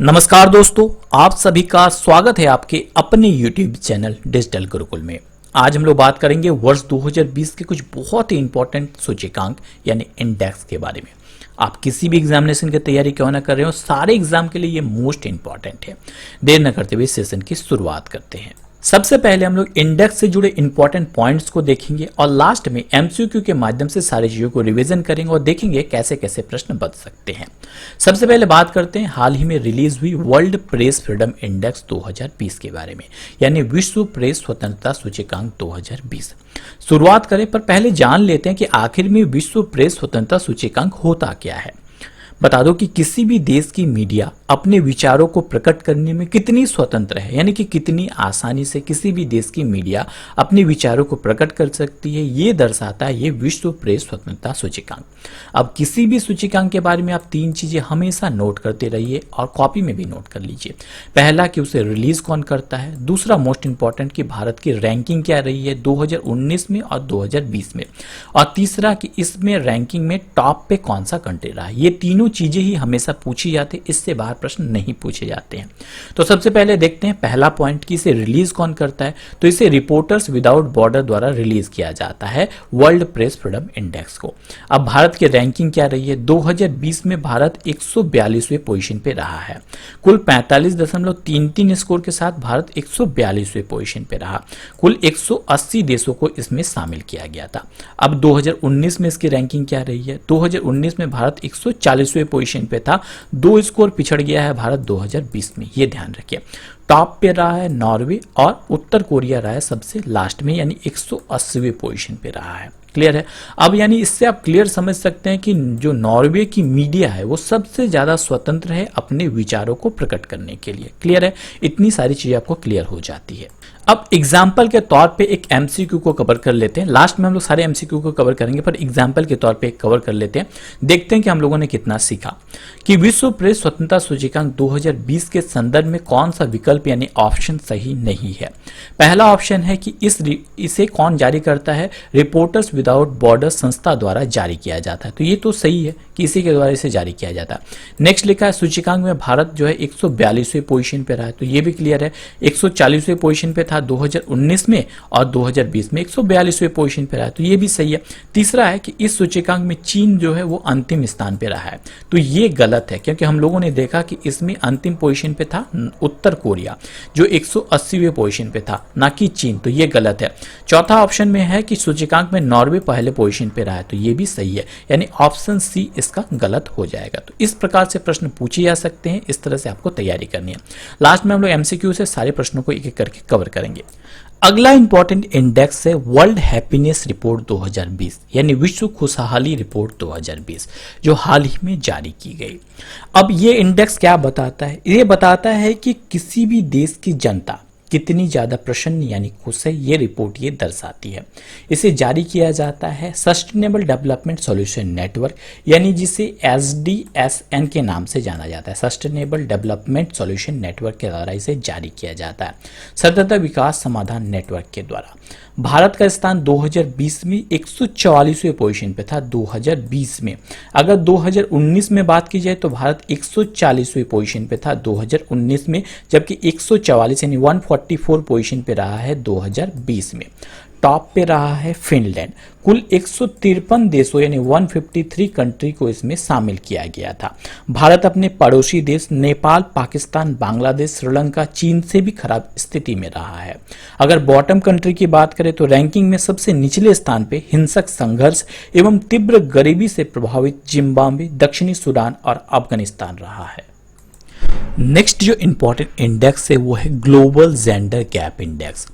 नमस्कार दोस्तों, आप सभी का स्वागत है आपके अपने YouTube चैनल डिजिटल गुरुकुल में। आज हम लोग बात करेंगे वर्ष 2020 के कुछ बहुत ही इंपॉर्टेंट सूचकांक यानी इंडेक्स के बारे में। आप किसी भी एग्जामिनेशन की तैयारी क्यों ना कर रहे हो, सारे एग्जाम के लिए ये मोस्ट इंपॉर्टेंट है। देर न करते हुए सेशन की शुरुआत करते हैं। सबसे पहले हम लोग इंडेक्स से जुड़े इंपॉर्टेंट पॉइंट्स को देखेंगे और लास्ट में एमसीक्यू के माध्यम से सारी चीजों को रिवीजन करेंगे और देखेंगे कैसे कैसे प्रश्न बच सकते हैं। सबसे पहले बात करते हैं हाल ही में रिलीज हुई वर्ल्ड प्रेस फ्रीडम इंडेक्स 2020 के बारे में, यानी विश्व प्रेस स्वतंत्रता सूचकांक 2020। शुरुआत करें पर पहले जान लेते हैं कि आखिर में विश्व प्रेस स्वतंत्रता सूचकांक होता क्या है। बता दो कि किसी भी देश की मीडिया अपने विचारों को प्रकट करने में कितनी स्वतंत्र है, यानी कि कितनी आसानी से किसी भी देश की मीडिया अपने विचारों को प्रकट कर सकती है, ये दर्शाता है ये विश्व प्रेस स्वतंत्रता सूचकांक। अब किसी भी सूचकांक के बारे में आप तीन चीजें हमेशा नोट करते रहिए और कॉपी में भी नोट कर लीजिए। पहला कि उसे रिलीज कौन करता है, दूसरा मोस्ट इंपॉर्टेंट कि भारत की रैंकिंग क्या रही है 2019 में और 2020 में, और तीसरा कि इसमें रैंकिंग में टॉप पे कौन सा कंट्री रहा है। ये तीनों चीजें ही हमेशा पूछी जाती, इससे बाहर प्रश्न नहीं पूछे जाते हैं। तो सबसे पहले देखते हैं पहला पॉइंट कि इसे रिलीज कौन करता है। तो इसे रिपोर्टर्स विदाउट बॉर्डर द्वारा रिलीज किया जाता है वर्ल्ड प्रेस फ्रीडम इंडेक्स को। अब भारत की रैंकिंग क्या रही है, 2020 में भारत 142वें पोजीशन पे रहा है। कुल 45.33 स्कोर के साथ भारत 142वें पोजीशन पे रहा। कुल 180 देशों को इसमें शामिल किया गया था। अब 2019 में इसकी रैंकिंग क्या रही है, 2019 में भारत 140वें पोजीशन पे था, 2 स्कोर पिछड़ गया है भारत 2020 में, ये ध्यान रखिए। टॉप पे रहा है नॉर्वे और उत्तर कोरिया रहा है सबसे लास्ट में, यानी 180वें पोजीशन पे रहा है। क्लियर है। अब यानी इससे आप क्लियर समझ सकते हैं कि जो नॉर्वे की मीडिया है वो सबसे ज्यादा स्वतंत्र है अपने विचारों को प्रकट करने के लिए। क्लियर है, इतनी सारी चीजें आपको क्लियर हो जाती है। अब एग्जाम्पल के तौर पे एक एमसीक्यू को कवर कर लेते हैं। लास्ट में हम लोग सारे एमसीक्यू को कवर करेंगे, पर एग्जाम्पल के तौर पे कवर कर लेते हैं। देखते हैं कि हम लोगों ने कितना सीखा कि विश्व प्रेस स्वतंत्रता सूचकांक 2020 के संदर्भ में कौन सा विकल्प यानी ऑप्शन सही नहीं है। पहला ऑप्शन है कि इसे कौन जारी करता है, रिपोर्टर्स विदाउट बॉर्डर संस्था द्वारा जारी किया जाता है। तो ये तो सही है कि इसी के द्वारा इसे जारी किया जाता है। नेक्स्ट लिखा है सूचकांक में भारत जो है 142वें पोजीशन पे रहा है, तो ये भी क्लियर है। 140वें पोजीशन पे था 2019 में और 2020 में 142वें पोजीशन पे रहा है, तो ये भी सही है। तीसरा है कि इस सूचकांक में चीन जो है वो अंतिम स्थान पे रहा है, तो ये गलत है क्योंकि हम लोगों ने देखा कि इसमें अंतिम पोजीशन पे था उत्तर कोरिया जो 180वें पोजीशन पे था, ना कि चीन, तो ये गलत है। चौथा ऑप्शन में है कि सूचकांक में नॉर्वे पहले पोजीशन पे रहा है, तो ये भी सही है, यानी ऑप्शन सी इसका गलत हो जाएगा। तो इस प्रकार से प्रश्न पूछे जा सकते हैं, इस तरह से आपको तैयारी करनी है। लास्ट में हम लोग एमसीक्यू से सारे प्रश्नों को एक एक करके कवर करेंगे। अगला इंपॉर्टेंट इंडेक्स है वर्ल्ड हैप्पीनेस रिपोर्ट 2020, यानी विश्व खुशहाली रिपोर्ट 2020, जो हाल ही में जारी की गई। अब ये इंडेक्स क्या बताता है, ये बताता है कि किसी भी देश की जनता कितनी ज्यादा प्रसन्न यानी खुश है, ये रिपोर्ट ये दर्शाती है। इसे जारी किया जाता है सस्टेनेबल डेवलपमेंट सॉल्यूशन नेटवर्क, यानी जिसे SDSN के नाम से जाना जाता है। सस्टेनेबल डेवलपमेंट सॉल्यूशन नेटवर्क के द्वारा इसे जारी किया जाता है, सतत विकास समाधान नेटवर्क के द्वारा। भारत का स्थान 2020 में 144वें पोजीशन पे था 2020 में। अगर 2019 में बात की जाए तो भारत 140वें पोजीशन पे था 2019 में, जबकि 144 यानी 144 पोजीशन पे रहा है 2020 में। टॉप पे रहा है फिनलैंड। कुल 153 देशों यानी 153 कंट्री को इसमें शामिल किया गया था। भारत अपने पड़ोसी देश नेपाल, पाकिस्तान, बांग्लादेश, श्रीलंका, चीन से भी खराब स्थिति में रहा है। अगर बॉटम कंट्री की बात करें तो रैंकिंग में सबसे निचले स्थान पे हिंसक संघर्ष एवं तीव्र गरीबी से प्रभावित जिम्बाब्वे, दक्षिणी सूडान और अफगानिस्तान रहा है। नेक्स्ट जो इंपॉर्टेंट इंडेक्स है वो है ग्लोबल जेंडर गैप इंडेक्स,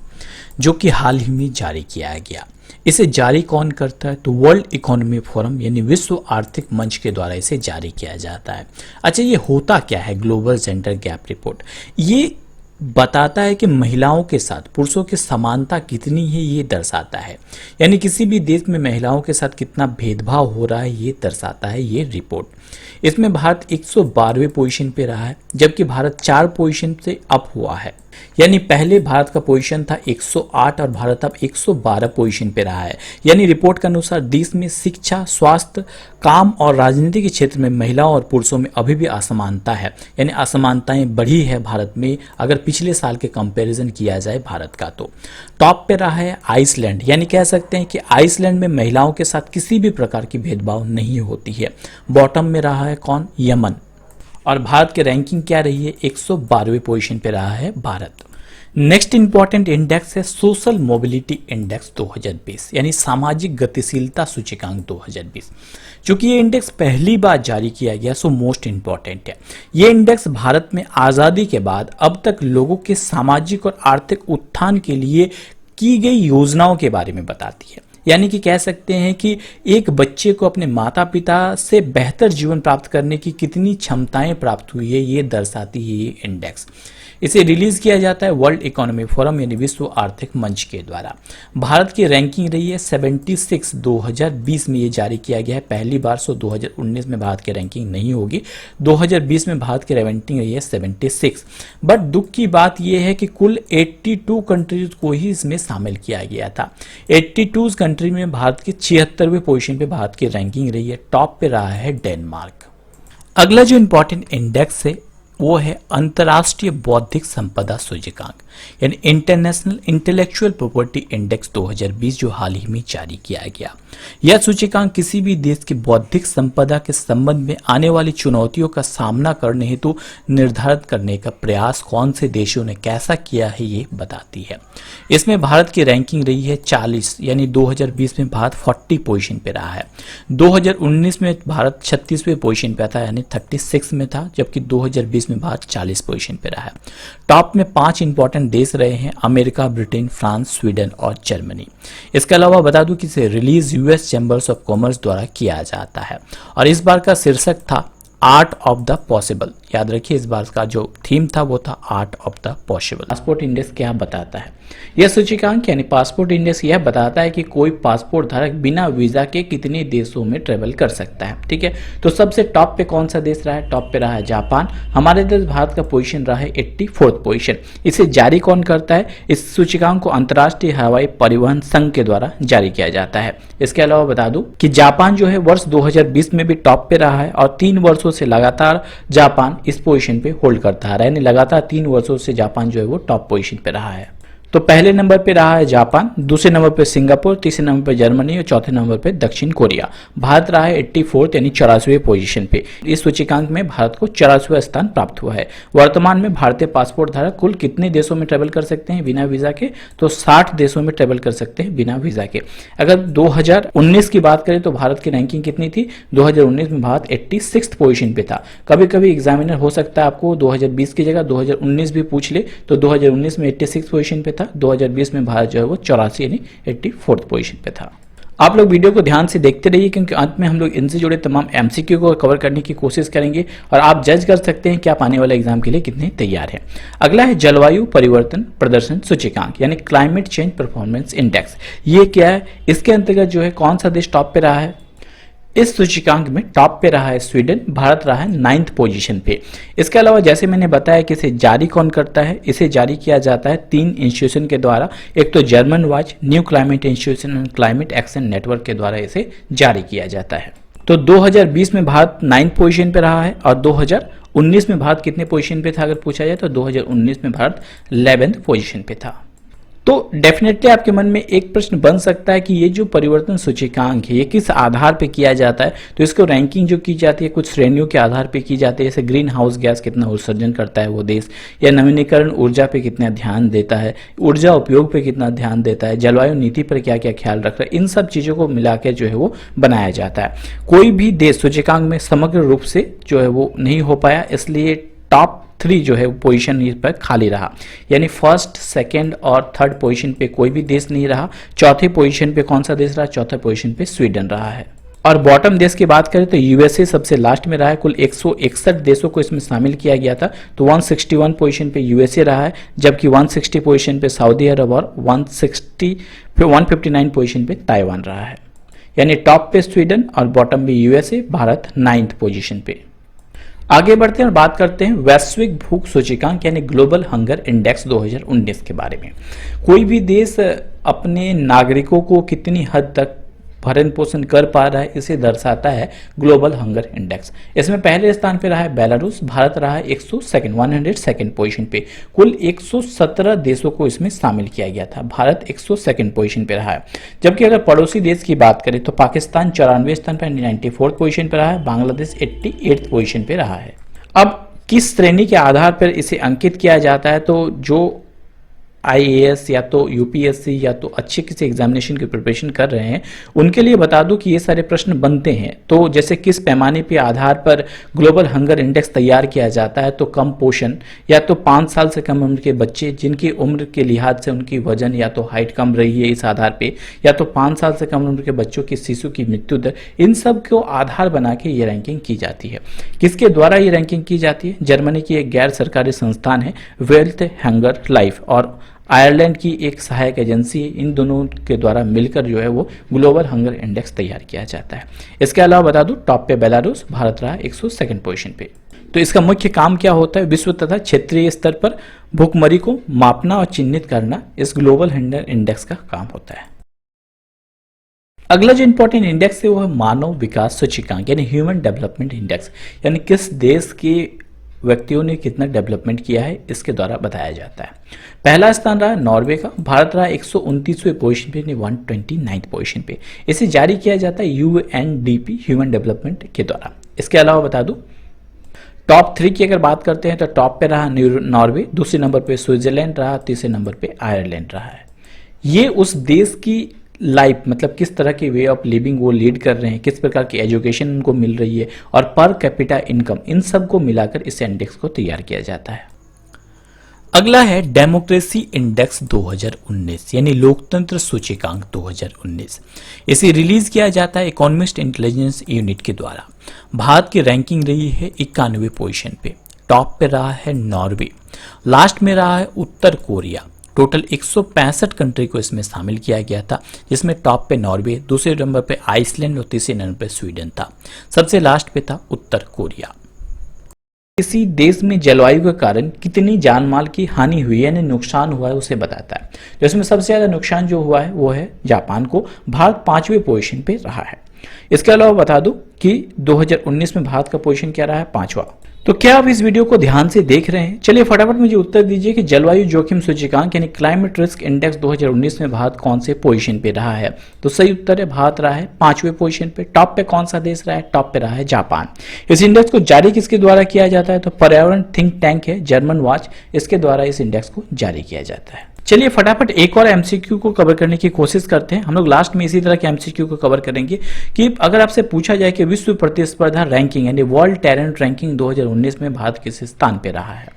जो कि हाल ही में जारी किया गया। इसे जारी कौन करता है, तो वर्ल्ड इकोनॉमी फोरम यानी विश्व आर्थिक मंच के द्वारा इसे जारी किया जाता है। अच्छा, ये होता क्या है ग्लोबल जेंडर गैप रिपोर्ट? ये बताता है कि महिलाओं के साथ पुरुषों की समानता कितनी है, ये दर्शाता है। यानी किसी भी देश में महिलाओं के साथ कितना भेदभाव हो रहा है, ये दर्शाता है ये रिपोर्ट। इसमें भारत 112वें पोजीशन पे रहा है, जबकि भारत 4 पोजीशन से अप हुआ है। यानी पहले भारत का पोजीशन था 108 और भारत अब 112 पोजीशन पे रहा है। यानी रिपोर्ट के अनुसार देश में शिक्षा, स्वास्थ्य, काम और राजनीति के क्षेत्र में महिलाओं और पुरुषों में अभी भी असमानता है। यानी असमानताएं बढ़ी है भारत में अगर पिछले साल के कंपैरिजन किया जाए भारत का। तो टॉप पे रहा है आइसलैंड, यानी कह सकते हैं कि आइसलैंड में महिलाओं के साथ किसी भी प्रकार की भेदभाव नहीं होती है। बॉटम में रहा है कौन? यमन। और भारत की रैंकिंग क्या रही है? 112वें पोजीशन पे रहा है भारत। नेक्स्ट इंपॉर्टेंट इंडेक्स है सोशल मोबिलिटी इंडेक्स 2020, यानी सामाजिक गतिशीलता सूचकांक 2020। चूंकि ये इंडेक्स पहली बार जारी किया गया, सो मोस्ट इंपॉर्टेंट है। ये इंडेक्स भारत में आज़ादी के बाद अब तक लोगों के सामाजिक और आर्थिक उत्थान के लिए की गई योजनाओं के बारे में बताती है। यानी कि कह सकते हैं कि एक बच्चे को अपने माता पिता से बेहतर जीवन प्राप्त करने की कितनी क्षमताएं प्राप्त हुई है, ये दर्शाती है ये इंडेक्स। इसे रिलीज किया जाता है वर्ल्ड इकोनॉमिक फोरम यानी विश्व आर्थिक मंच के द्वारा। भारत की रैंकिंग रही है 76 2020 में ये जारी किया गया है पहली बार। 2019 में भारत की रैंकिंग नहीं होगी। 2020 में भारत की रैंकिंग रही है 76। बट दुख की बात यह है कि कुल 82 कंट्रीज को ही इसमें शामिल किया गया था। 82 कंट्री में भारत की 76वें पोजीशन पे भारत की रैंकिंग रही है। टॉप पे रहा है डेनमार्क। अगला जो इंपॉर्टेंट इंडेक्स है वो है अंतर्राष्ट्रीय बौद्धिक संपदा सूचकांक, यानी इंटरनेशनल इंटेलेक्चुअल प्रॉपर्टी इंडेक्स 2020, जो हाल ही में जारी किया गया। यह सूचकांक किसी भी देश की बौद्धिक संपदा के संबंध में आने वाली चुनौतियों का सामना करने हेतु निर्धारित करने का प्रयास कौन से देशों ने कैसा किया है ये बताती है। इसमें भारत की रैंकिंग रही है 40, यानी 2020 में भारत 40 पोजीशन पे रहा है। 2019 में भारत 36वें पोजीशन पे था, यानी 36 में था, जबकि 2020 में भारत 40 पोजीशन पे रहा है। टॉप में 5 इंपॉर्टेंट देश रहे हैं अमेरिका, ब्रिटेन, फ्रांस, स्वीडन और जर्मनी। इसके अलावा बता दूं कि इसे release US chambers of commerce द्वारा किया जाता है और इस बार का शीर्षक था आर्ट ऑफ द पॉसिबल। याद रखिए इस बार का जो थीम था वो था art of the possible. Passport index क्या बताता है? यह सूचकांक यानी पासपोर्ट इंडेक्स यह बताता है कि कोई पासपोर्ट धारक बिना वीजा के कितने देशों में ट्रेवल कर सकता है। ठीक है, तो सबसे टॉप पे कौन सा देश रहा है? टॉप पे रहा है जापान। हमारे देश भारत का पोजीशन रहा है 84th पोजीशन। इसे जारी कौन करता है? इस सूचकांक को अंतर्राष्ट्रीय हवाई परिवहन संघ के द्वारा जारी किया जाता है। इसके अलावा बता दूं कि जापान जो है वर्ष 2020 में भी टॉप पे रहा है और 3 वर्षों से लगातार जापान इस पोजीशन पे होल्ड करता है, यानी लगातार 3 वर्षों से जापान जो है वो टॉप पोजीशन पे रहा है। तो पहले नंबर पे रहा है जापान, दूसरे नंबर पे सिंगापुर, तीसरे नंबर पे जर्मनी और चौथे नंबर पे दक्षिण कोरिया। भारत रहा है 84th यानी 84वें पोजीशन पे। इस सूचकांक में भारत को 84वां स्थान प्राप्त हुआ है। वर्तमान में भारतीय पासपोर्ट धारक कुल कितने देशों में ट्रेवल कर सकते हैं बिना वीजा के? तो 60 देशों में ट्रेवल कर सकते हैं बिना वीजा के। अगर 2019 की बात करें तो भारत की रैंकिंग कितनी थी? 2019 में भारत 86th पोजीशन पे था। कभी कभी एग्जामिनर हो सकता है आपको 2020 की जगह 2019 भी पूछ ले, तो 2019 में 86 पोजीशन पे था, 2020 में भारत जो है वो 84 यानी 84th पोजीशन पे था। आप लोग वीडियो को ध्यान से देखते रहिए क्योंकि अंत में हम लोग इनसे जुड़े तमाम एमसीक्यू को कवर करने की कोशिश करेंगे और आप जज कर सकते हैं कि आप आने वाले एग्जाम के लिए कितने तैयार हैं। अगला है जलवायु परिवर्तन प्रदर्शन सूचकांक यानी क्लाइमेट चेंज परफॉर्मेंस इंडेक्स। ये क्या है? इसके अंतर्गत जो है कौन सा देश टॉप पे रहा है? इस सूचकांक में टॉप पे रहा है स्वीडन, भारत रहा है 9th पोजीशन पे। इसके अलावा जैसे मैंने बताया कि इसे जारी कौन करता है? इसे जारी किया जाता है 3 इंस्टीट्यूशन के द्वारा। एक तो German watch, new climate institution और क्लाइमेट एक्शन नेटवर्क के द्वारा इसे जारी किया जाता है। तो 2020 में भारत 9th पोजीशन पे रहा है और 2019 में भारत कितने पोजीशन पे था अगर पूछा जाए तो 2019 में भारत 11th पोजीशन पे था। तो डेफिनेटली आपके मन में एक प्रश्न बन सकता है कि ये जो परिवर्तन सूचकांक है ये किस आधार पे किया जाता है? तो इसको रैंकिंग जो की जाती है कुछ श्रेणियों के आधार पे की जाती है, जैसे ग्रीन हाउस गैस कितना उत्सर्जन करता है वो देश, या नवीनीकरण ऊर्जा पे कितना ध्यान देता है, ऊर्जा उपयोग पे कितना ध्यान देता है, जलवायु नीति पर क्या क्या ख्याल रख रहा है, इन सब चीज़ों को मिलाकर जो है वो बनाया जाता है। कोई भी देश सूचकांक में समग्र रूप से जो है वो नहीं हो पाया, इसलिए टॉप 3 जो है पोजीशन इस पर खाली रहा, यानी फर्स्ट, सेकंड और थर्ड पोजीशन पे कोई भी देश नहीं रहा। चौथे पोजीशन पे कौन सा देश रहा? चौथे पोजीशन पे स्वीडन रहा है। और बॉटम देश की बात करें तो यूएसए सबसे लास्ट में रहा है। कुल 161 देशों को इसमें शामिल किया गया था, तो 161 पोजीशन पे यूएसए रहा है, जबकि 160 पोजीशन पे सऊदी अरब और 159 पोजीशन पे ताइवान रहा है। यानी टॉप पे स्वीडन और बॉटम पे यूएसए, भारत 9th पोजीशन पे। आगे बढ़ते हैं और बात करते हैं वैश्विक भूख सूचकांक यानी ग्लोबल हंगर इंडेक्स 2019 के बारे में। कोई भी देश अपने नागरिकों को कितनी हद तक भरण पोषण कर पा रहा है इसे दर्शाता है ग्लोबल हंगर इंडेक्स। इसमें पहले स्थान पे रहा है बेलारूस, भारत रहा है 102nd पोजीशन पे। कुल 117 देशों को इसमें शामिल किया गया था, भारत 102nd पोजीशन पे रहा है। जबकि अगर पड़ोसी देश की बात करें तो पाकिस्तान 94वें स्थान पर 94th पोजीशन पे रहा है, बांग्लादेश 88th पोजीशन पे रहा है। अब किस श्रेणी के आधार पर इसे अंकित किया जाता है, तो जो आईएएस या तो यूपीएससी या तो अच्छे किसी एग्जामिनेशन की प्रिपरेशन कर रहे हैं उनके लिए बता दूं कि ये सारे प्रश्न बनते हैं। तो जैसे किस पैमाने पे आधार पर ग्लोबल हंगर इंडेक्स तैयार किया जाता है, तो कम पोषण या तो 5 साल से कम उम्र के बच्चे जिनकी उम्र के लिहाज से उनकी वजन या तो हाइट कम रही है इस आधार पे, या तो 5 साल से कम उम्र के बच्चों की शिशु की मृत्यु दर, इन सब को आधार बना के ये रैंकिंग की जाती है। किसके द्वारा ये रैंकिंग की जाती है? जर्मनी की एक गैर सरकारी संस्थान है वेल्थ हंगर लाइफ और आयरलैंड की एक सहायक एजेंसी है। इन दोनों के द्वारा मिलकर जो है वो ग्लोबल हंगर इंडेक्स तैयार किया जाता है। इसके अलावा बता दूं टॉप पे बेलारूस, भारत रहा 102nd पोजीशन पे। तो इसका मुख्य काम क्या होता है? विश्व तथा क्षेत्रीय स्तर पर भूखमरी को मापना और चिन्हित करना इस ग्लोबल हंगर इंडेक्स का काम होता है। अगला जो इंपॉर्टेंट इंडेक्स है वो है मानव विकास सूचकांक यानी ह्यूमन डेवलपमेंट इंडेक्स, यानी किस देश के व्यक्तियों ने कितना डेवलपमेंट किया है इसके द्वारा बताया जाता है। पहला स्थान रहा नॉर्वे का, भारत रहा 129वें पोजीशन पे, 129th पोजीशन पे। इसे जारी किया जाता है यूएनडीपी ह्यूमन डेवलपमेंट के द्वारा। इसके अलावा बता दूं टॉप 3 की अगर बात करते हैं तो टॉप पे रहा नॉर्वे, दूसरे नंबर पे स्विट्जरलैंड रहा, तीसरे नंबर पे आयरलैंड रहा है। ये उस देश की लाइफ मतलब किस तरह की वे ऑफ लिविंग वो लीड कर रहे हैं, किस प्रकार की एजुकेशन उनको मिल रही है और पर कैपिटा इनकम, इन सब को मिलाकर इस इंडेक्स को तैयार किया जाता है। अगला है डेमोक्रेसी इंडेक्स 2019 यानी लोकतंत्र सूचकांक 2019। इसे रिलीज किया जाता है इकोनॉमिस्ट इंटेलिजेंस यूनिट के द्वारा। भारत की रैंकिंग रही है 91वें पोजीशन पे। टॉप पे रहा है नॉर्वे, लास्ट में रहा है उत्तर कोरिया। टोटल 165 कंट्री को इसमें शामिल किया गया था, जिसमें टॉप पे नॉर्वे, दूसरे नंबर पे आइसलैंड और तीसरे नंबर पे स्वीडन था। सबसे लास्ट पे था उत्तर कोरिया। किसी देश में जलवायु के कारण कितनी जान माल की हानि हुई यानी नुकसान हुआ है उसे बताता है। जिसमें सबसे ज्यादा नुकसान जो हुआ है वो है जापान को, भारत 5वें पोजीशन पे रहा है। इसके अलावा बता दूं कि 2019 में भारत का पोजीशन क्या रहा है? 5वां। तो क्या आप इस वीडियो को ध्यान से देख रहे हैं? चलिए फटाफट मुझे उत्तर दीजिए कि जलवायु जोखिम सूचकांक यानी क्लाइमेट रिस्क इंडेक्स 2019 में भारत कौन से पोजीशन पे रहा है? तो सही उत्तर है भारत रहा है 5वें पोजीशन पे। टॉप पे कौन सा देश रहा है? टॉप पे रहा है जापान। इस इंडेक्स को जारी किसके द्वारा किया जाता है? तो पर्यावरण थिंक टैंक है जर्मन वॉच, इसके द्वारा इस इंडेक्स को जारी किया जाता है। चलिए फटाफट एक और एमसीक्यू को कवर करने की कोशिश करते हैं। हम लोग लास्ट में इसी तरह के एमसीक्यू को कवर करेंगे कि अगर आपसे पूछा जाए कि विश्व प्रतिस्पर्धा रैंकिंग यानी वर्ल्ड टैलेंट रैंकिंग 2019 में भारत किस स्थान पे रहा है?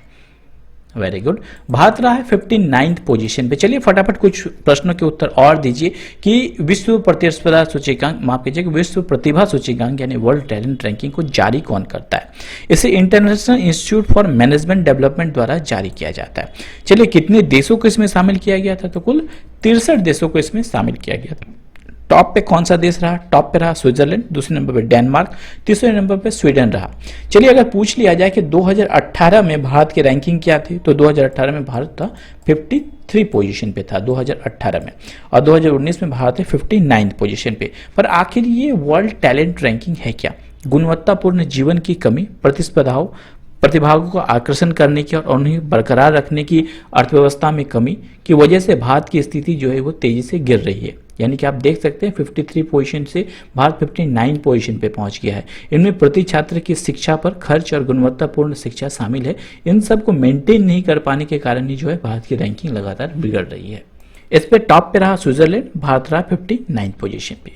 वेरी गुड, भारत रहा है 59th पोजीशन पे। चलिए फटाफट कुछ प्रश्नों के उत्तर और दीजिए कि विश्व प्रतिस्पर्धा सूचकांक, माफ कीजिएगा, विश्व प्रतिभा सूचकांक यानी वर्ल्ड टैलेंट रैंकिंग को जारी कौन करता है? इसे international institute for management development द्वारा जारी किया जाता है। चलिए कितने देशों को इसमें शामिल किया गया था? तो कुल 63 देशों को इसमें शामिल किया गया था। टॉप पे कौन सा देश रहा? टॉप पे रहा स्विट्जरलैंड, दूसरे नंबर पे डेनमार्क, तीसरे नंबर पे स्वीडन रहा। चलिए अगर पूछ लिया जाए कि 2018 में भारत की रैंकिंग क्या थी, तो 2018 में भारत था 53 पोजीशन पे था 2018 में, और 2019 में भारत है 59th पोजीशन पे। पर आखिर ये वर्ल्ड टैलेंट रैंकिंग है क्या? गुणवत्तापूर्ण जीवन की कमी, प्रतिभागों को आकर्षण करने की और उन्हें बरकरार रखने की अर्थव्यवस्था में कमी की वजह से भारत की स्थिति जो है वो तेजी से गिर रही है। यानी कि आप देख सकते हैं 53 पोजीशन से भारत 59 पोजीशन पे पहुंच गया है। इनमें प्रति छात्र की शिक्षा पर खर्च और गुणवत्तापूर्ण शिक्षा शामिल है। इन सब को मेंटेन नहीं कर पाने के कारण ही जो है भारत की रैंकिंग लगातार बिगड़ रही है। इस पे टॉप पे रहा स्विट्जरलैंड, भारत रहा 59 पोजीशन पे।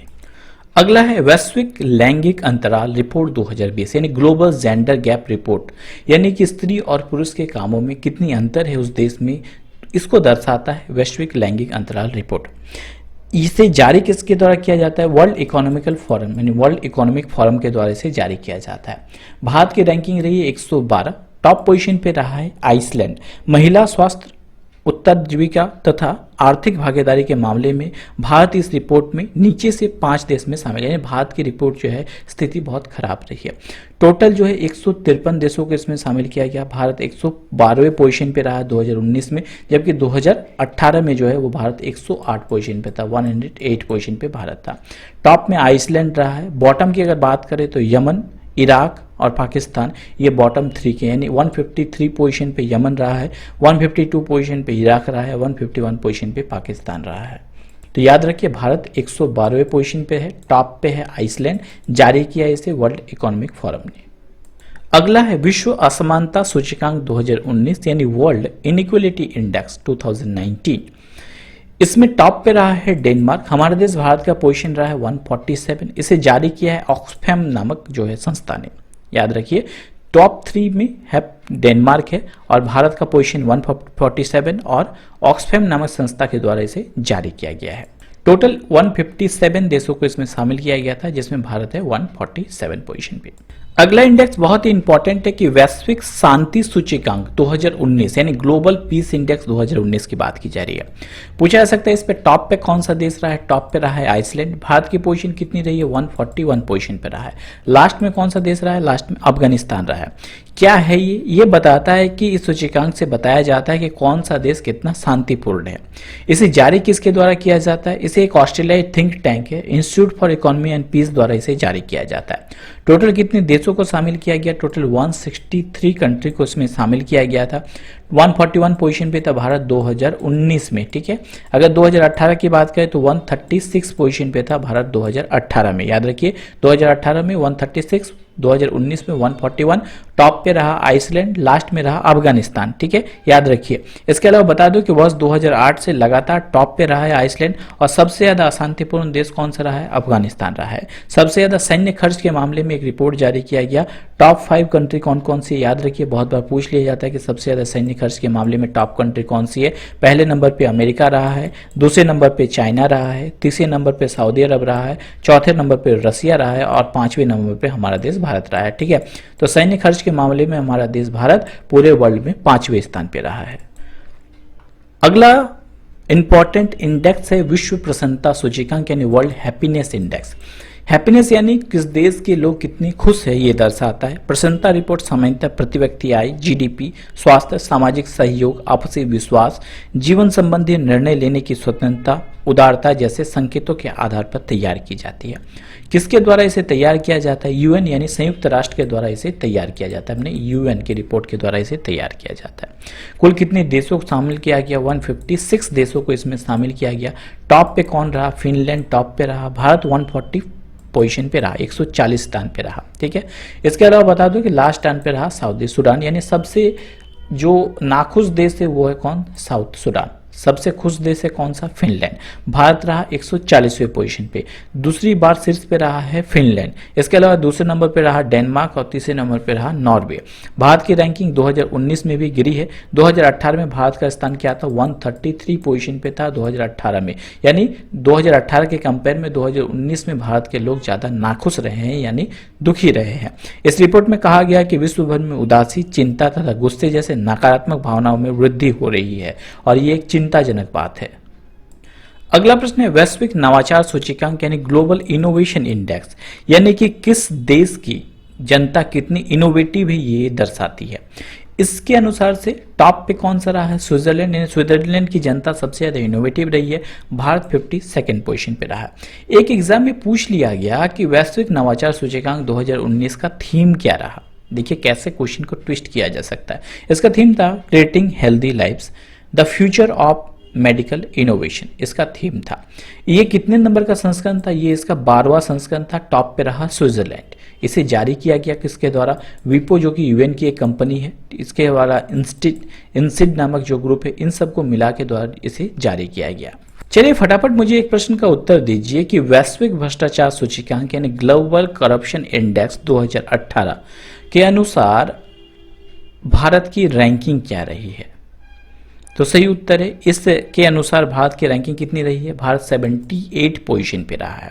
अगला है वैश्विक लैंगिक अंतराल रिपोर्ट 2020 यानी ग्लोबल जेंडर गैप रिपोर्ट, यानी कि स्त्री और पुरुष के कामों में कितनी अंतर है उस देश में, इसको दर्शाता है वैश्विक लैंगिक अंतराल रिपोर्ट। इसे जारी किसके द्वारा किया जाता है? वर्ल्ड इकोनॉमिकल फोरम यानी वर्ल्ड इकोनॉमिक फोरम के द्वारा इसे जारी किया जाता है। भारत की रैंकिंग रही है 112, टॉप पोजीशन पे रहा है आइसलैंड। महिला स्वास्थ्य उत्तराजीविका तथा आर्थिक भागीदारी के मामले में भारत इस रिपोर्ट में नीचे से 5 देश में शामिल है, यानी भारत की रिपोर्ट जो है स्थिति बहुत खराब रही है। टोटल जो है 153 देशों को इसमें शामिल किया गया। भारत 112वें पोजीशन पे रहा 2019 में, जबकि 2018 में जो है वो भारत 108 पोजीशन पे था, 108 पोजीशन पे भारत था। टॉप में आइसलैंड रहा है। बॉटम की अगर बात करें तो यमन, इराक और पाकिस्तान, ये बॉटम 3 के, यानी 153 पोजीशन पे यमन रहा है, 152 पोजीशन पे इराक रहा है, 151 पोजीशन पे पाकिस्तान रहा है। तो याद रखिए भारत 112वें पोजीशन पे है, टॉप पे है आइसलैंड, जारी किया इसे वर्ल्ड इकोनॉमिक फोरम ने। अगला है विश्व असमानता सूचकांक 2019 यानी वर्ल्ड इनइक्वालिटी इंडेक्स 2019। इसमें टॉप पे रहा है डेनमार्क। हमारा देश भारत का पोजीशन रहा है 147। इसे जारी किया है ऑक्सफैम नामक जो है संस्था ने। याद रखिए टॉप 3 में है डेनमार्क है और भारत का पोजीशन 147 और ऑक्सफैम नामक संस्था के द्वारा इसे जारी किया गया है। टोटल 157 देशों को इसमें शामिल किया गया था, जिसमें भारत है 147 पोजीशन पे। अगला इंडेक्स बहुत ही इंपॉर्टेंट है कि वैश्विक शांति सूचकांक 2019 यानी ग्लोबल पीस इंडेक्स 2019 की बात की जा रही है। पूछा जा सकता है इस पे टॉप पे कौन सा देश रहा है। टॉप पे रहा है आइसलैंड। भारत की पोजीशन कितनी रही है, 141 पोजीशन पे रहा है। लास्ट में कौन सा देश रहा है, लास्ट में अफगानिस्तान रहा है। क्या है ये बताता है कि इस सूचकांक से बताया जाता है कि कौन सा देश कितना शांतिपूर्ण है। इसे जारी किसके द्वारा किया जाता है, इसे एक ऑस्ट्रेलियाई थिंक टैंक है Institute for Economy and Peace द्वारा इसे जारी किया जाता है। टोटल कितने देशों को शामिल किया गया, टोटल 163 कंट्री को इसमें शामिल किया गया था। 141 पोजीशन पे था भारत 2019 में, ठीक है। अगर 2018 की बात करें तो 136 पोजीशन पे था भारत 2018 में। याद रखिए 2018 में 136, 2019 में 141। टॉप पे रहा आइसलैंड, लास्ट में रहा अफगानिस्तान, ठीक है, याद रखिए। इसके अलावा बता दो कि वर्ष 2008 से लगातार टॉप पे रहा है आइसलैंड और सबसे ज्यादा अशांतिपूर्ण देश कौन सा रहा है, अफगानिस्तान रहा है। सबसे ज्यादा सैन्य खर्च के मामले में एक रिपोर्ट जारी किया गया। टॉप 5 कंट्री कौन कौन सी, याद रखिए, बहुत बार पूछ लिया जाता है कि सबसे ज्यादा सैन्य खर्च के मामले में टॉप कंट्री कौन सी है। पहले नंबर पे अमेरिका रहा है, दूसरे नंबर पे चाइना रहा है, तीसरे नंबर पे सऊदी अरब रहा है, चौथे नंबर पे रसिया रहा है और 5वें नंबर पे हमारा देश भारत रहा है, ठीक है। तो सैन्य खर्च के मामले में हमारा देश भारत पूरे वर्ल्ड में 5वें स्थान पे रहा है। अगला इंपॉर्टेंट इंडेक्स है विश्व प्रसन्नता सूचकांक यानी वर्ल्ड हैप्पीनेस इंडेक्स। हैप्पीनेस यानी किस देश के लोग कितनी खुश है ये दर्शाता है। प्रसन्नता रिपोर्ट सामान्यतः प्रति व्यक्ति आय, जीडीपी, स्वास्थ्य, सामाजिक सहयोग, आपसी विश्वास, जीवन संबंधी निर्णय लेने की स्वतंत्रता, उदारता जैसे संकेतों के आधार पर तैयार की जाती है। किसके द्वारा इसे तैयार किया जाता है, यूएन यानी संयुक्त राष्ट्र के द्वारा इसे तैयार किया जाता है। अपने यूएन की रिपोर्ट के द्वारा इसे तैयार किया जाता है। कुल कितने देशों को शामिल किया गया, 156 देशों को इसमें शामिल किया गया। टॉप पे कौन रहा, फिनलैंड टॉप पे रहा। भारत 140 पोजीशन पे रहा, 140 स्थान पे रहा, ठीक है। इसके अलावा बता दो कि लास्ट स्थान पे रहा साउथ सूडान, यानी सबसे जो नाखुश देश है वो है कौन, साउथ सूडान। सबसे खुश देश है कौन सा, फिनलैंड। भारत रहा 140वें पोजीशन पे, दूसरी बार शीर्ष पे रहा है फिनलैंड। इसके अलावा दूसरे नंबर पे रहा डेनमार्क और तीसरे नंबर पे रहा नॉर्वे। भारत की रैंकिंग 2019 में भी गिरी है। 2018 में भारत का स्थान क्या था, 133 पोजीशन पे था 2018 में, यानी 2018 के कंपेयर में 2019 में भारत के लोग ज्यादा नाखुश रहे हैं यानी दुखी रहे हैं। इस रिपोर्ट में कहा गया कि विश्व भर में उदासी, चिंता तथा गुस्से जैसे नकारात्मक भावनाओं में वृद्धि हो रही है और ये एक चिंताजनक बात है। अगला प्रश्न है वैश्विक नवाचार सूचकांक यानी ग्लोबल इनोवेशन इंडेक्स, यानी कि किस देश की जनता कितनी इनोवेटिव है ये दर्शाती है। इसके अनुसार से टॉप पे कौन सा रहा है, स्विट्जरलैंड, यानी स्विट्जरलैंड की जनता सबसे ज्यादा इनोवेटिव रही है। भारत 52nd पोजीशन पे रहा। एक एग्जाम में पूछ लिया गया कि वैश्विक नवाचार सूचकांक 2019 का थीम क्या रहा। देखिए कैसे क्वेश्चन को ट्विस्ट किया जा सकता है। इसका थीम था creating healthy lives, the future of medical innovation, इसका थीम था। ये कितने नंबर का संस्करण था, ये इसका 12वां संस्करण था। टॉप पे रहा स्विट्जरलैंड। इसे जारी किया गया किसके द्वारा, विपो जो कि यूएन की एक कंपनी है, इसके द्वारा इंसिड नामक जो ग्रुप है, इन सबको मिला के द्वारा इसे जारी किया गया। चलिए फटाफट मुझे एक प्रश्न का उत्तर दीजिए कि वैश्विक भ्रष्टाचार सूचकांक यानी ग्लोबल करप्शन इंडेक्स 2018 के अनुसार भारत की रैंकिंग क्या रही है। तो सही उत्तर है इसके अनुसार भारत की रैंकिंग कितनी रही है? भारत 78 पोजीशन पे रहा है।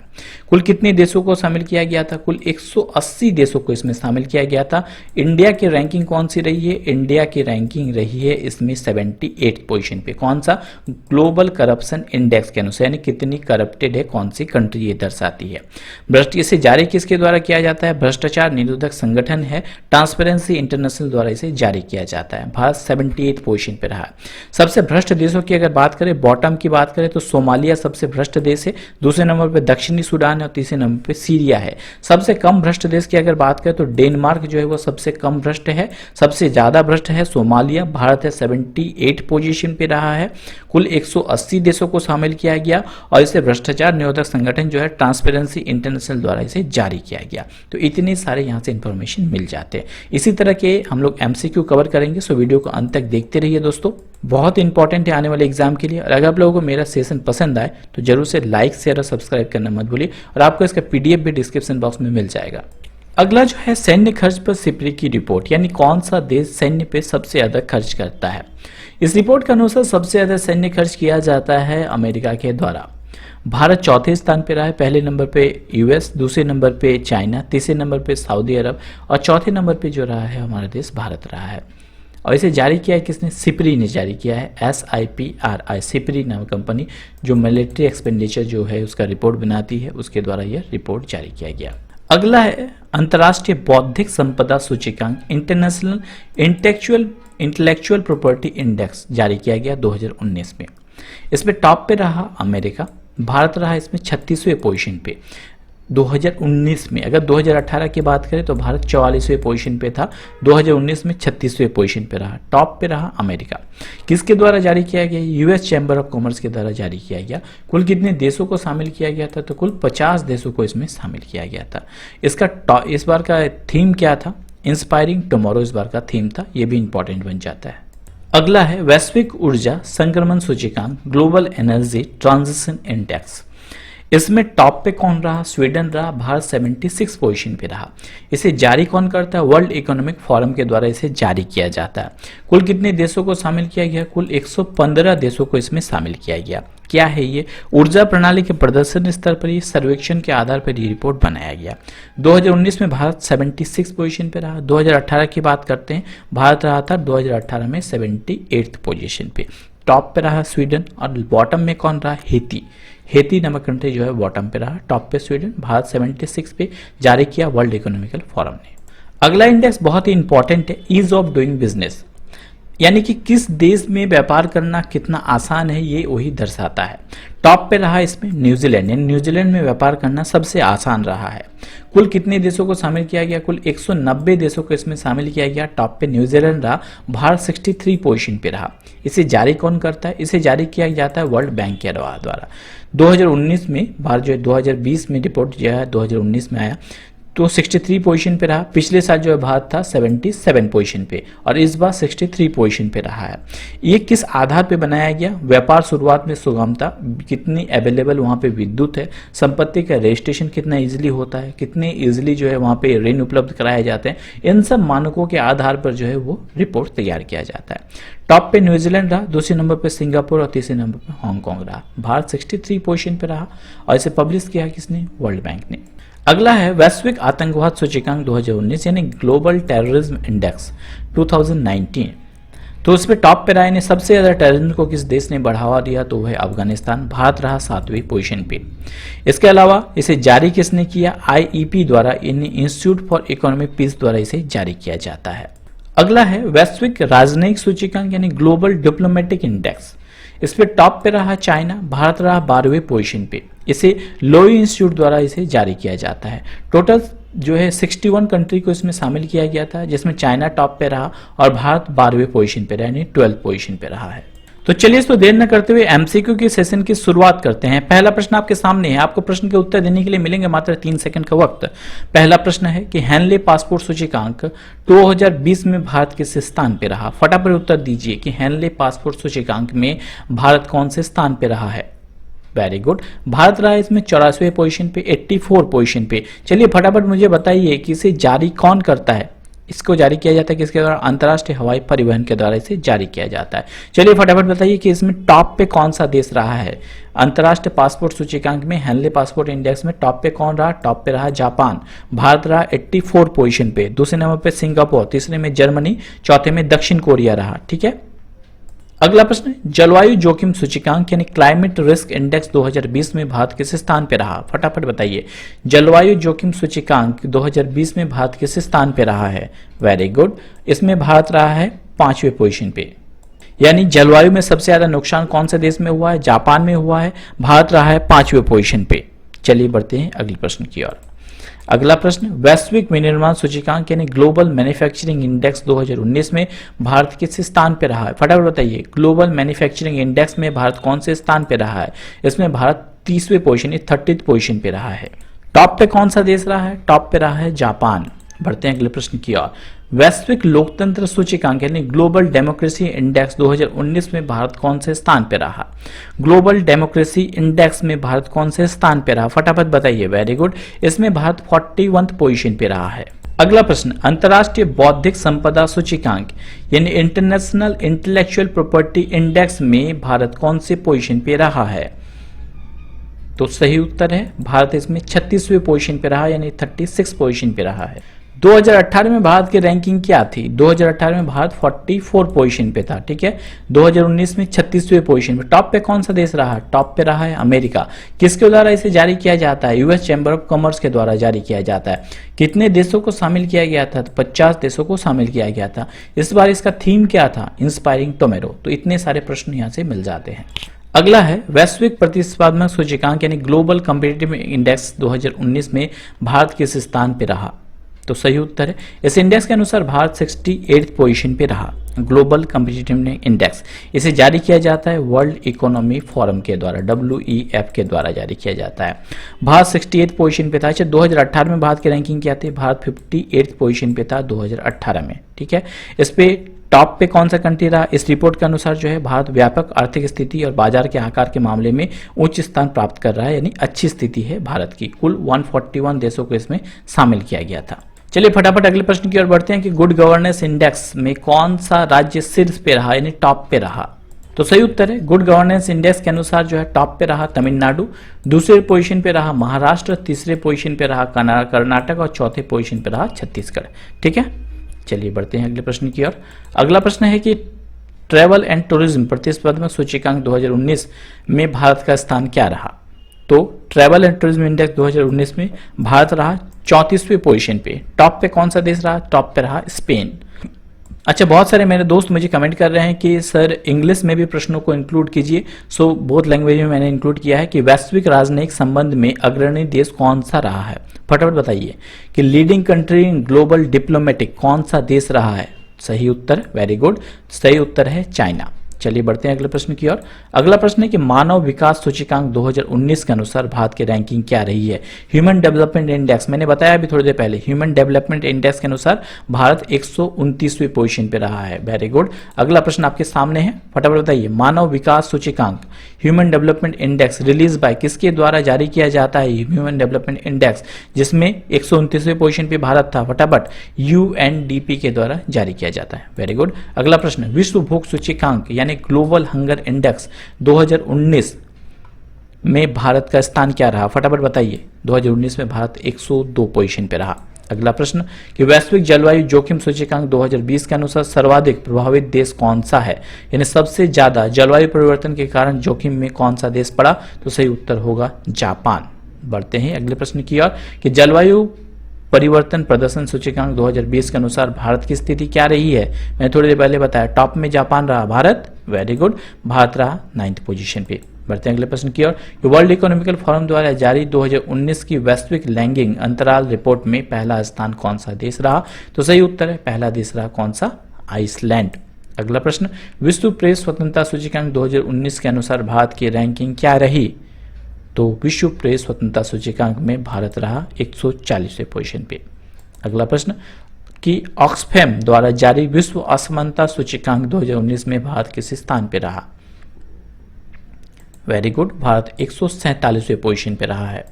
कुल कितने देशों को शामिल किया गया था? कुल 180 देशों को इसमें शामिल किया गया था। इंडिया की रैंकिंग कौन सी रही है? इंडिया की रैंकिंग रही है इसमें 78 पोजीशन पे। कौन सा? ग्लोबल करप्शन इंडेक्स के अनुसार, यानी कितनी करप्टेड है कौन सी कंट्री, ये दर्शाती है। इसे जारी किसके द्वारा किया जाता है? भ्रष्टाचार निरोधक संगठन है ट्रांसपेरेंसी इंटरनेशनल द्वारा इसे जारी किया जाता है। भारत 78 पोजीशन पे रहा। सबसे भ्रष्ट देशों की अगर बात करें, बॉटम की बात करें, तो सोमालिया सबसे भ्रष्ट देश है, दूसरे नंबर पे दक्षिणी सूडान है और तीसरे नंबर पे सीरिया है। सबसे कम भ्रष्ट देश की अगर बात करें तो डेनमार्क जो है वो सबसे कम भ्रष्ट है। सबसे ज्यादा भ्रष्ट है सोमालिया, भारत है 78 पोजीशन पे रहा है। कुल 180 देशों को शामिल किया गया और इसे भ्रष्टाचार निरोधक संगठन जो है ट्रांसपेरेंसी इंटरनेशनल द्वारा इसे जारी किया गया। तो इतने सारे यहाँ से इंफॉर्मेशन मिल जाते हैं। इसी तरह के हम लोग एमसीक्यू कवर करेंगे, सो वीडियो को अंत तक देखते रहिए दोस्तों, बहुत इंपॉर्टेंट है आने वाले एग्जाम के लिए। और अगर आप लोगों को मेरा सेशन पसंद आए तो जरूर से लाइक शेयर और सब्सक्राइब करना मत भूलिए, और आपको इसका पीडीएफ भी डिस्क्रिप्शन बॉक्स में मिल जाएगा। अगला जो है सैन्य खर्च पर सिपरी की रिपोर्ट, यानी कौन सा देश सैन्य पे सबसे ज्यादा खर्च करता है। इस रिपोर्ट के अनुसार सबसे ज्यादा सैन्य खर्च किया जाता है अमेरिका के द्वारा। भारत चौथे स्थान पे रहा है, पहले नंबर पे यूएस, दूसरे नंबर पे चाइना, तीसरे नंबर पे सऊदी अरब और चौथे नंबर पे जो रहा है हमारा देश भारत रहा है। और इसे जारी किया है किसने? सिपरी ने जारी किया है, SIPRI, सिपरी नाम कंपनी जो मिलिट्री एक्सपेंडिचर जो है उसका रिपोर्ट बनाती है, उसके द्वारा यह रिपोर्ट जारी किया गया। अगला है अंतर्राष्ट्रीय बौद्धिक संपदा सूचकांक, इंटरनेशनल इंटेलेक्चुअल प्रॉपर्टी इंडेक्स जारी किया गया 2019 में। इसमें टॉप पे रहा अमेरिका, भारत रहा इसमें 36वें पोजीशन पे 2019 में। अगर 2018 की बात करें तो भारत 44वें पोजीशन पे था, 2019 में 36वें पोजीशन पे रहा। टॉप पे रहा अमेरिका। किसके द्वारा जारी किया गया? यूएस चैम्बर ऑफ कॉमर्स के द्वारा जारी किया गया। कुल कितने देशों को शामिल किया गया था? तो कुल 50 देशों को इसमें शामिल किया गया था। इसका इस बार का थीम क्या था? इंस्पायरिंग टुमारो इस बार का थीम था, ये भी इंपॉर्टेंट बन जाता है। अगला है वैश्विक ऊर्जा संक्रमण सूचकांक, ग्लोबल एनर्जी ट्रांजिशन इंडेक्स। इसमें टॉप पे कौन रहा? स्वीडन रहा, भारत 76 पोजीशन पे रहा। इसे जारी कौन करता है? वर्ल्ड इकोनॉमिक फोरम के द्वारा इसे जारी किया जाता है। कुल कितने देशों को शामिल किया गया? कुल 115 देशों को इसमें शामिल किया गया। क्या है ये? ऊर्जा प्रणाली के प्रदर्शन स्तर पर ये सर्वेक्षण के आधार पर ये रिपोर्ट बनाया गया। 2019 में भारत 76 पोजीशन पे रहा। 2018 की बात करते हैं, भारत रहा था 2018 में 78 पोजीशन पे। टॉप पे रहा स्वीडन और बॉटम में कौन रहा? हेती नामक कंट्री जो है बॉटम पे रहा। टॉप पे स्वीडन, भारत 76 पे जारी किया वर्ल्ड इकोनॉमिकल फोरम ने। अगला इंडेक्स बहुत ही इंपॉर्टेंट है, ईज ऑफ डूइंग बिजनेस, यानी कि किस देश में व्यापार करना कितना आसान है, ये वही दर्शाता है। टॉप पे रहा इसमें न्यूजीलैंड, यानी न्यूजीलैंड में व्यापार करना सबसे आसान रहा है। कुल कितने देशों को शामिल किया गया? कुल 190 देशों को इसमें शामिल किया गया। टॉप पे न्यूजीलैंड रहा, भारत 63 पोजीशन पे रहा। इसे जारी कौन करता है? इसे जारी किया जाता है वर्ल्ड बैंक के द्वारा। 2019 में भारत जो है 2020 में रिपोर्ट जो है 2019 में आया तो 63 पोजीशन पे रहा। पिछले साल जो है भारत था 77 पोजीशन पे और इस बार 63 पोजीशन पे रहा है। ये किस आधार पे बनाया गया? व्यापार शुरुआत में सुगमता, कितनी अवेलेबल वहाँ पे विद्युत है, संपत्ति का रजिस्ट्रेशन कितना इजीली होता है, कितने इजीली जो है वहाँ पे ऋण उपलब्ध कराए जाते हैं, इन सब मानकों के आधार पर जो है वो रिपोर्ट तैयार किया जाता है। टॉप पे न्यूजीलैंड रहा, दूसरे नंबर पे सिंगापुर और तीसरे नंबर पे हांगकांग रहा। भारत 63 पोजीशन पे रहा और इसे पब्लिश किया किसने? वर्ल्ड बैंक ने। अगला है वैश्विक आतंकवाद सूचकांक 2019, यानी ग्लोबल टेररिज्म इंडेक्स 2019। तो उसमें टॉप पे रहा, यानी सबसे ज्यादा टेररिज्म को किस देश ने बढ़ावा दिया? तो वह अफगानिस्तान। भारत रहा 7वीं पोजीशन पे। इसके अलावा इसे जारी किसने किया? IEP द्वारा, यानी इंस्टीट्यूट फॉर इकोनॉमिक पीस द्वारा इसे जारी किया जाता है। अगला है वैश्विक राजनयिक सूचकांक, यानी ग्लोबल डिप्लोमेटिक इंडेक्स। इस पे टॉप पे रहा चाइना, भारत रहा 12वें पोजीशन पे। इसे लोई इंस्टीट्यूट द्वारा इसे जारी किया जाता है। टोटल जो है 61 कंट्री को इसमें शामिल किया गया था, जिसमें चाइना टॉप पे रहा और भारत 12वें पोजीशन पे रहा, यानी 12th पोजीशन पे रहा है। तो चलिए इसको देर न करते हुए एमसीक्यू की सेशन की शुरुआत करते हैं। पहला प्रश्न आपके सामने है, आपको प्रश्न के उत्तर देने के लिए मिलेंगे मात्र 3 सेकंड का वक्त। पहला प्रश्न है कि हेनले पासपोर्ट सूचकांक 2020 में भारत किस स्थान पे रहा? फटाफट उत्तर दीजिए कि हेनले पासपोर्ट सूचकांक में भारत कौन से स्थान पे रहा है। वेरी गुड, भारत रहा इसमें 84वें पोजीशन पे, 84 पोजीशन पे। चलिए फटाफट मुझे बताइए कि इसे जारी कौन करता है? इसको जारी किया जाता है किसके द्वारा? अंतर्राष्ट्रीय हवाई परिवहन के द्वारा इसे जारी किया जाता है। चलिए फटाफट बताइए कि इसमें टॉप पे कौन सा देश रहा है? अंतर्राष्ट्रीय पासपोर्ट सूचकांक में हेनले पासपोर्ट इंडेक्स में टॉप पे कौन रहा? टॉप पे रहा जापान। भारत रहा 84 पोजीशन पे। दूसरे नंबर पे सिंगापुर, तीसरे में जर्मनी, चौथे में दक्षिण कोरिया रहा। ठीक है, अगला प्रश्न है, जलवायु जोखिम सूचकांक यानी क्लाइमेट रिस्क इंडेक्स 2020 में भारत किस स्थान पे रहा? फटाफट बताइए। जलवायु जोखिम सूचकांक 2020 में भारत किस स्थान पे रहा है? वेरी गुड, इसमें भारत रहा है 5वें पोजीशन पे। यानी जलवायु में सबसे ज्यादा नुकसान कौन से देश में हुआ है? जापान में हुआ है। भारत रहा है 5वें पोजीशन पे। चलिए बढ़ते हैं अगले प्रश्न की ओर। अगला प्रश्न, वैश्विक विनिर्माण सूचकांक यानी ग्लोबल मैन्युफैक्चरिंग इंडेक्स 2019 में भारत किस स्थान पे रहा है? फटाफट बताइए। ग्लोबल मैन्युफैक्चरिंग इंडेक्स में भारत कौन से स्थान पे रहा है? इसमें भारत 30वें पोजीशन 30th पोजीशन पे रहा है। टॉप पे कौन सा देश रहा है? टॉप पे रहा है जापान। बढ़ते हैं अगले प्रश्न की ओर। वैश्विक लोकतंत्र सूचकांक यानी ग्लोबल डेमोक्रेसी इंडेक्स 2019 में भारत कौन से स्थान पे रहा? ग्लोबल डेमोक्रेसी इंडेक्स में भारत कौन से स्थान पे रहा? फटाफट बताइए। वेरी गुड, इसमें भारत 41th पोजीशन पे रहा है। अगला प्रश्न, अंतर्राष्ट्रीय बौद्धिक संपदा सूचकांक यानी इंटरनेशनल इंटेलेक्चुअल प्रॉपर्टी इंडेक्स में भारत कौन से पोजीशन पे रहा है? तो सही उत्तर है भारत इसमें 36वें पोजीशन पे रहा, यानी 36 पोजीशन पे रहा है। 2018 में भारत की रैंकिंग क्या थी? 2018 में भारत 44 पोजीशन पे था। ठीक है, 2019 में 36वें पोजीशन पे। टॉप पे कौन सा देश रहा? टॉप पे रहा है अमेरिका। किसके द्वारा इसे जारी किया जाता है? यूएस चैम्बर ऑफ कॉमर्स के द्वारा जारी किया जाता है। कितने देशों को शामिल किया गया था? तो 50 देशों को शामिल किया गया था। इस बार इसका थीम क्या था? इंस्पायरिंग टोमेरो। तो इतने सारे प्रश्न यहाँ से मिल जाते हैं। अगला है वैश्विक प्रतिस्पर्धात्मक सूचकांक यानी ग्लोबल कॉम्पिटिटिव इंडेक्स 2019 में भारत किस स्थान पे रहा? तो सही उत्तर है, इस इंडेक्स के अनुसार भारत 68th पोजीशन पे रहा। ग्लोबल कॉम्पिटिटिव इंडेक्स इसे जारी किया जाता है वर्ल्ड इकोनॉमी फोरम के द्वारा, WEF के द्वारा जारी किया जाता है। भारत 68th पोजीशन पे था। अच्छा, 2018 में भारत की रैंकिंग क्या थी? भारत 58th पोजीशन पे था 2018 में। ठीक है, इस पे टॉप पे कौन सा कंट्री रहा? इस रिपोर्ट के अनुसार जो है भारत व्यापक आर्थिक स्थिति और बाजार के आकार के मामले में उच्च स्थान प्राप्त कर रहा है, यानी अच्छी स्थिति है भारत की। कुल 141 देशों को इसमें शामिल किया गया था। चलिए फटाफट अगले प्रश्न की ओर बढ़ते हैं कि गुड गवर्नेंस इंडेक्स में कौन सा राज्य शीर्ष पे रहा, यानी टॉप पे रहा? तो सही उत्तर है, गुड गवर्नेंस इंडेक्स के अनुसार जो है टॉप पे रहा तमिलनाडु, दूसरे पोजीशन पे रहा महाराष्ट्र, तीसरे पोजीशन पे रहा कर्नाटक और चौथे पोजीशन पे रहा छत्तीसगढ़। ठीक है, चलिए बढ़ते हैं अगले प्रश्न की ओर। अगला प्रश्न है कि ट्रैवल एंड टूरिज्म प्रतिस्पर्धात्मक सूचकांक 2019 में भारत का स्थान क्या रहा? तो ट्रैवल एंड टूरिज्म इंडेक्स 2019 में भारत रहा 34वें पोजीशन पे। टॉप पे कौन सा देश रहा? टॉप पे रहा स्पेन। अच्छा, बहुत सारे मेरे दोस्त मुझे कमेंट कर रहे हैं कि सर इंग्लिश में भी प्रश्नों को इंक्लूड कीजिए। सो बोथ लैंग्वेज में मैंने इंक्लूड किया है कि वैश्विक राजनयिक संबंध में अग्रणी देश कौन सा रहा है? फटाफट बताइए कि leading country in global diplomatic कौन सा देश रहा है? सही उत्तर, वेरी गुड, सही उत्तर है चाइना। चलिए बढ़ते हैं अगले प्रश्न की ओर। अगला प्रश्न है कि मानव विकास सूचकांक 2019 के अनुसार भारत की रैंकिंग क्या रही है? ह्यूमन डेवलपमेंट इंडेक्स, मैंने बताया अभी थोड़ी देर पहले, ह्यूमन डेवलपमेंट इंडेक्स के अनुसार भारत 129वें पोजीशन पे रहा है। वेरी गुड, अगला प्रश्न आपके सामने है, फटाफट बताइए। मानव विकास सूचकांक human development index release by किसके द्वारा जारी किया जाता है? ह्यूमन डेवलपमेंट इंडेक्स जिसमें 129वें पोजीशन पे भारत था, फटाफट UNDP के द्वारा जारी किया जाता है। वेरी गुड, अगला प्रश्न, विश्व भूख सूचकांक यानी ग्लोबल हंगर इंडेक्स 2019 में भारत का स्थान क्या रहा? फटाफट बताइए। 2019 में भारत 102 पोजीशन पे रहा। अगला प्रश्न कि वैश्विक जलवायु जोखिम सूचकांक 2020 के अनुसार सर्वाधिक प्रभावित देश कौन सा है? यानी सबसे ज्यादा जलवायु परिवर्तन के कारण जोखिम में कौन सा देश पड़ा? तो सही उत्तर होगा जापान। बढ़ते हैं अगले प्रश्न की ओर कि जलवायु परिवर्तन प्रदर्शन सूचकांक 2020 के अनुसार भारत की स्थिति क्या रही है? मैंने थोड़ी देर पहले बताया, टॉप में जापान रहा, भारत, वेरी गुड, भारत रहा 9th पोजीशन पे। बढ़ते हैं अगले प्रश्न की ओर। वर्ल्ड इकोनॉमिकल फोरम द्वारा जारी 2019 की वैश्विक लैंगिंग अंतराल रिपोर्ट में पहला स्थान कौन सा देश रहा? तो सही उत्तर है, पहला देश रहा कौन सा? आइसलैंड। अगला प्रश्न, विश्व प्रेस स्वतंत्रता सूचकांक 2019 के अनुसार भारत की रैंकिंग क्या रही? तो विश्व प्रेस स्वतंत्रता सूचकांक में भारत रहा 140वें पोजीशन पे। अगला प्रश्न कि ऑक्सफैम द्वारा जारी विश्व असमानता सूचकांक 2019 में भारत किस स्थान पे रहा? वेरी गुड, भारत 147वें पोजीशन पे रहा है।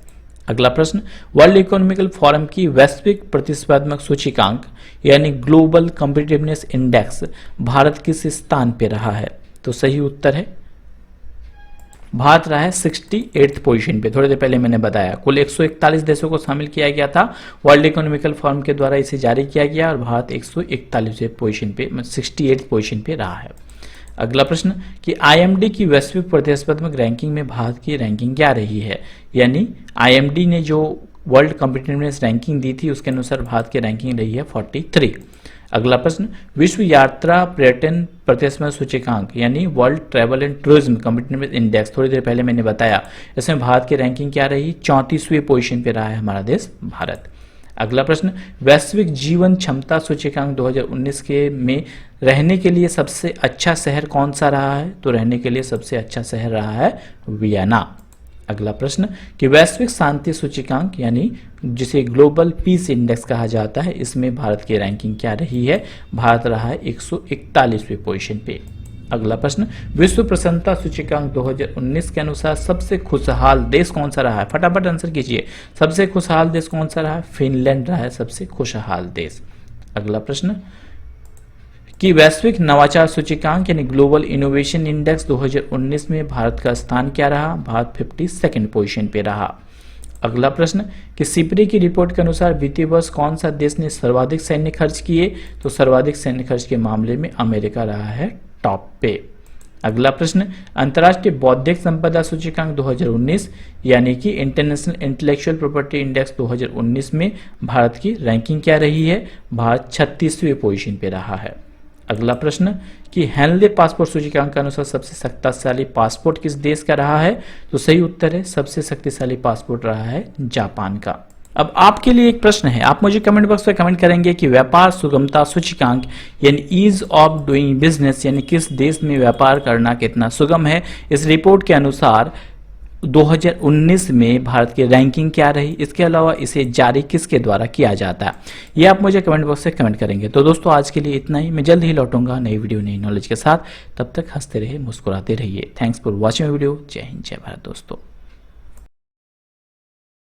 अगला प्रश्न, वर्ल्ड इकोनॉमिकल फोरम की वैश्विक प्रतिस्पर्धात्मक सूचकांक यानी ग्लोबल कॉम्पिटिटिवनेस इंडेक्स भारत किस स्थान पे रहा है? तो सही उत्तर है भारत रहा है 68th पोजीशन पे। थोड़ी देर पहले मैंने बताया कुल 141 देशों को शामिल किया गया था, वर्ल्ड इकोनॉमिकल फोरम के द्वारा इसे जारी किया गया और भारत 141वें पोजीशन पे 68th पोजीशन पे रहा है। अगला प्रश्न कि आईएमडी की वैश्विक प्रतिस्पर्धात्मक रैंकिंग में भारत की रैंकिंग क्या रही है? यानी आईएमडी ने जो वर्ल्ड कॉम्पिटिटिवनेस रैंकिंग दी थी उसके अनुसार भारत की रैंकिंग रही है 43। अगला प्रश्न, विश्व यात्रा पर्यटन प्रतिस्पर्धा सूचकांक यानी world travel and tourism competitiveness index, थोड़ी देर पहले मैंने बताया, इसमें भारत की रैंकिंग क्या रही? 34वें पोजीशन पे रहा है हमारा देश भारत। अगला प्रश्न, वैश्विक जीवन क्षमता सूचकांक 2019 के में रहने के लिए सबसे अच्छा शहर कौन सा रहा है? तो रहने के लिए सबसे अच्छा शहर रहा है वियना। अगला प्रश्न कि वैश्विक शांति सूचकांक यानी जिसे ग्लोबल पीस इंडेक्स कहा जाता है, इसमें भारत की रैंकिंग क्या रही है? भारत रहा है 141वें पोजीशन पे। अगला प्रश्न, विश्व प्रसन्नता सूचकांक 2019 के अनुसार सबसे खुशहाल देश कौन सा रहा है? फटाफट आंसर कीजिए, सबसे खुशहाल देश कौन सा रहा है? फिनलैंड रहा है सबसे खुशहाल देश। अगला प्रश्न कि वैश्विक नवाचार सूचकांक यानी ग्लोबल इनोवेशन इंडेक्स 2019 में भारत का स्थान क्या रहा? भारत 52nd पोजीशन पे रहा। अगला प्रश्न कि सिपरी की रिपोर्ट के अनुसार वित्तीय वर्ष कौन सा देश ने सर्वाधिक सैन्य खर्च किए? तो सर्वाधिक सैन्य खर्च के मामले में अमेरिका रहा है टॉप पे। अगला प्रश्न, अंतर्राष्ट्रीय बौद्धिक संपदा सूचकांक 2019 यानी कि इंटरनेशनल इंटेलेक्चुअल प्रॉपर्टी इंडेक्स 2019 में भारत की रैंकिंग क्या रही है? भारत 36वें पोजीशन पे रहा है। अगला प्रश्न कि हेनले पासपोर्ट सूचकांक के अनुसार सबसे शक्तिशाली पासपोर्ट किस देश का रहा है? तो सही उत्तर है सबसे शक्तिशाली पासपोर्ट रहा है जापान का। अब आपके लिए एक प्रश्न है, आप मुझे कमेंट बॉक्स में कमेंट करेंगे कि व्यापार सुगमता सूचकांक यानी ईज ऑफ डूइंग बिजनेस यानी किस देश में व्यापार करना कितना सुगम है। इस रिपोर्ट के अनुसार 2019 में भारत की रैंकिंग क्या रही, इसके अलावा इसे जारी किसके द्वारा किया जाता है, ये आप मुझे कमेंट बॉक्स से कमेंट करेंगे। तो दोस्तों आज के लिए इतना ही, मैं जल्द ही लौटूंगा नई वीडियो नई नॉलेज के साथ। तब तक हंसते रहिए, मुस्कुराते रहिए। Thanks for watching video. जय हिंद, जय भारत दोस्तों।